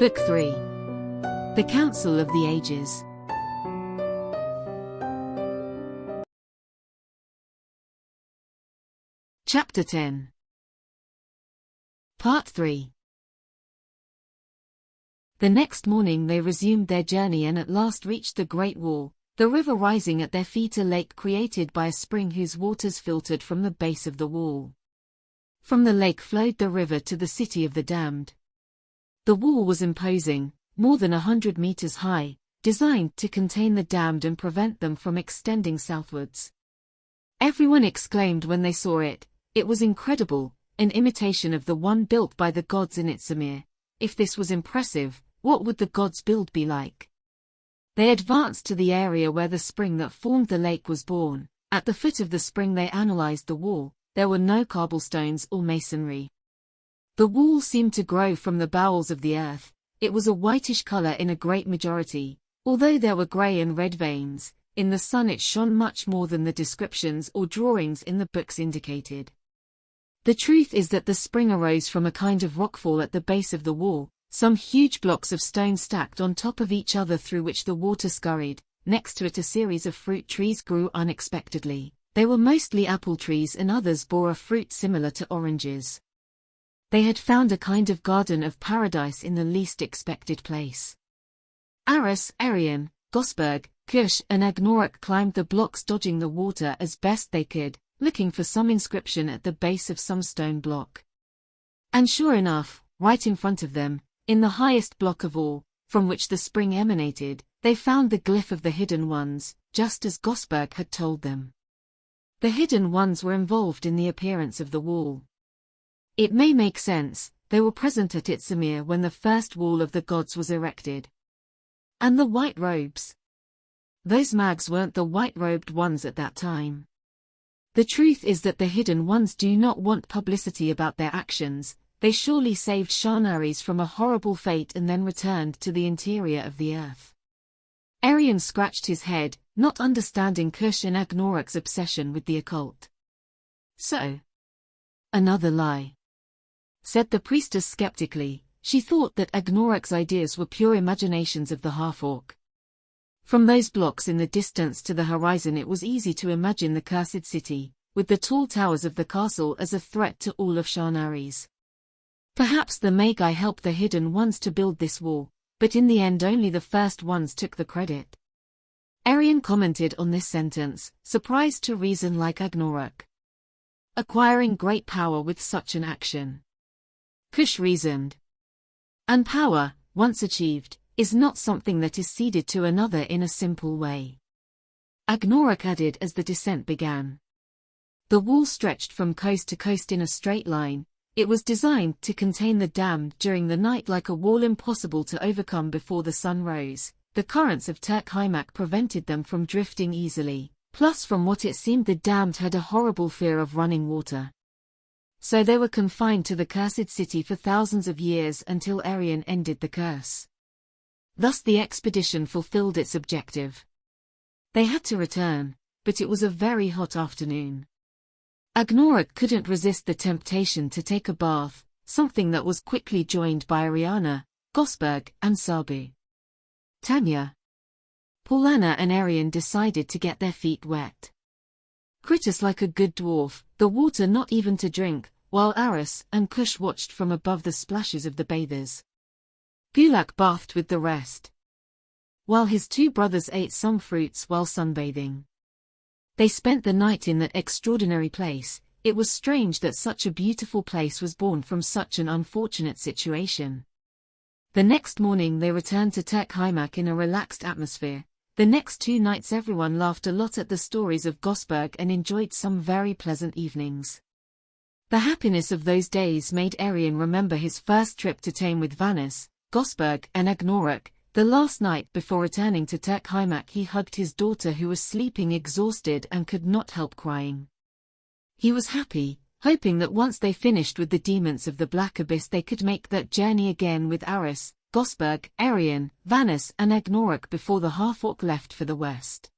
Book 3. The Council of the Ages. Chapter 10. Part 3. The next morning they resumed their journey and at last reached the Great Wall, the river rising at their feet, a lake created by a spring whose waters filtered from the base of the wall. From the lake flowed the river to the city of the damned. The wall was imposing, more than 100 meters high, designed to contain the damned and prevent them from extending southwards. Everyone exclaimed when they saw it, it was incredible, an imitation of the one built by the gods in Itzamir. If this was impressive, what would the gods' build be like? They advanced to the area where the spring that formed the lake was born. At the foot of the spring they analyzed the wall. There were no cobblestones or masonry. The wall seemed to grow from the bowels of the earth. It was a whitish color in a great majority. Although there were gray and red veins, in the sun it shone much more than the descriptions or drawings in the books indicated. The truth is that the spring arose from a kind of rockfall at the base of the wall, some huge blocks of stone stacked on top of each other through which the water scurried. Next to it a series of fruit trees grew unexpectedly. They were mostly apple trees and others bore a fruit similar to oranges. They had found a kind of garden of paradise in the least expected place. Aris, Arion, Gosberg, Kush and Agnorak climbed the blocks dodging the water as best they could, looking for some inscription at the base of some stone block. And sure enough, right in front of them, in the highest block of all, from which the spring emanated, they found the glyph of the Hidden Ones, just as Gosberg had told them. The Hidden Ones were involved in the appearance of the wall. It may make sense, they were present at Itzamir when the first wall of the gods was erected. And the white robes? Those mags weren't the white-robed ones at that time. The truth is that the Hidden Ones do not want publicity about their actions. They surely saved Shanaris from a horrible fate and then returned to the interior of the earth. Arion scratched his head, not understanding Kush and Agnorak's obsession with the occult. So? Another lie, said the priestess skeptically. She thought that Agnorak's ideas were pure imaginations of the half-orc. From those blocks in the distance to the horizon it was easy to imagine the cursed city, with the tall towers of the castle as a threat to all of Shanaris. Perhaps the Magi helped the Hidden Ones to build this wall, but in the end only the first ones took the credit. Arion commented on this sentence, surprised to reason like Agnorak. Acquiring great power with such an action. Kush reasoned. And power, once achieved, is not something that is ceded to another in a simple way. Agnorak added as the descent began. The wall stretched from coast to coast in a straight line. It was designed to contain the damned during the night like a wall impossible to overcome before the sun rose. The currents of Turkheimak prevented them from drifting easily, plus from what it seemed the damned had a horrible fear of running water. So they were confined to the cursed city for thousands of years until Arion ended the curse. Thus the expedition fulfilled its objective. They had to return, but it was a very hot afternoon. Agnorak couldn't resist the temptation to take a bath, something that was quickly joined by Ariana, Gosberg, and Sabu. Tanya, Paulana and Arion decided to get their feet wet. Kritos like a good dwarf, the water not even to drink, while Aris and Kush watched from above the splashes of the bathers. Gulak bathed with the rest, while his two brothers ate some fruits while sunbathing. They spent the night in that extraordinary place. It was strange that such a beautiful place was born from such an unfortunate situation. The next morning they returned to Turkheimak in a relaxed atmosphere. The next 2 nights everyone laughed a lot at the stories of Gosberg and enjoyed some very pleasant evenings. The happiness of those days made Arion remember his first trip to Tame with Vanus, Gosberg and Agnorak. The last night before returning to Turkheimak he hugged his daughter who was sleeping exhausted and could not help crying. He was happy, hoping that once they finished with the demons of the Black Abyss they could make that journey again with Aris, Gosberg, Arion, Vanus and Agnorak before the half-orc left for the west.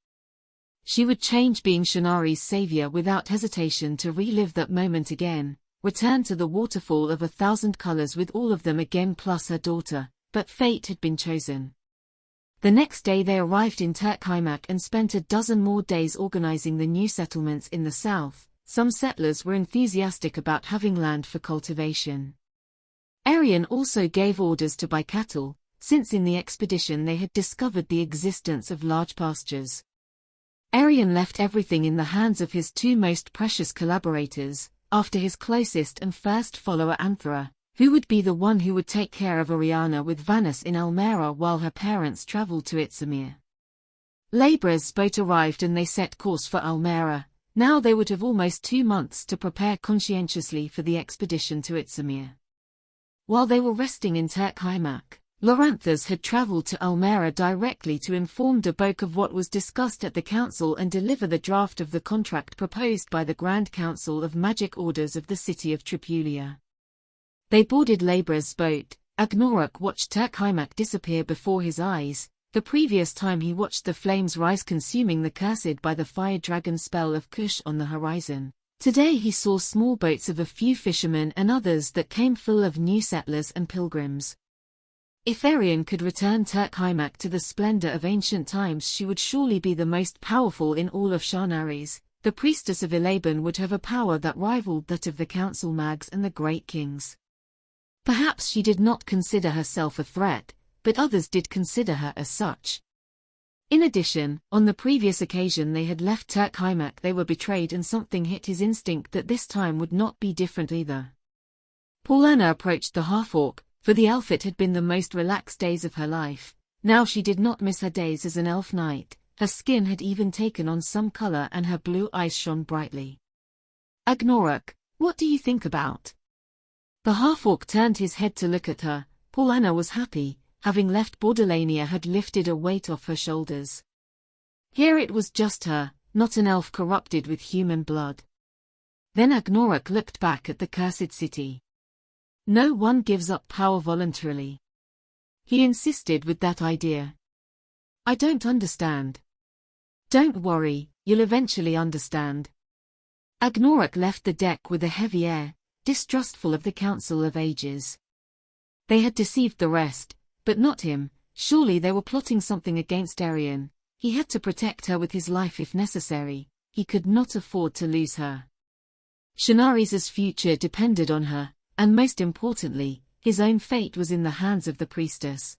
She would change being Shanari's savior without hesitation to relive that moment again, return to the waterfall of 1,000 colors with all of them again plus her daughter, but fate had been chosen. The next day they arrived in Turkheimak and spent a dozen more days organizing the new settlements in the south. Some settlers were enthusiastic about having land for cultivation. Arion also gave orders to buy cattle, since in the expedition they had discovered the existence of large pastures. Arion left everything in the hands of his two most precious collaborators, after his closest and first follower Anthera, who would be the one who would take care of Ariana with Vanus in Almera while her parents traveled to Itzamir. Laborers' boat arrived and they set course for Almera. Now they would have almost 2 months to prepare conscientiously for the expedition to Itzamir. While they were resting in Turkheimak, Loranthus had traveled to Almera directly to inform Dabok of what was discussed at the council and deliver the draft of the contract proposed by the Grand Council of Magic Orders of the city of Tripulia. They boarded Laborer's boat. Agnorok watched Turkheimak disappear before his eyes. The previous time he watched the flames rise consuming the cursed by the fire dragon spell of Kush on the horizon. Today he saw small boats of a few fishermen and others that came full of new settlers and pilgrims. If Arion could return Turkheimak to the splendor of ancient times, she would surely be the most powerful in all of Shanaris. The priestess of Elaban would have a power that rivaled that of the council mags and the great kings. Perhaps she did not consider herself a threat, but others did consider her as such. In addition, on the previous occasion they had left Turkheimak, they were betrayed and something hit his instinct that this time would not be different either. Paulana approached the half-orc, for the elfet had been the most relaxed days of her life. Now she did not miss her days as an elf knight. Her skin had even taken on some color and her blue eyes shone brightly. Agnorok, what do you think about? The half-orc turned his head to look at her. Paulana was happy. Having left Bordalania had lifted a weight off her shoulders. Here it was just her, not an elf corrupted with human blood. Then Agnorok looked back at the cursed city. No one gives up power voluntarily. He insisted with that idea. I don't understand. Don't worry, you'll eventually understand. Agnorok left the deck with a heavy air, distrustful of the Council of Ages. They had deceived the rest, but not him. Surely they were plotting something against Arion. He had to protect her with his life if necessary. He could not afford to lose her. Shanaris's future depended on her, and most importantly, his own fate was in the hands of the priestess.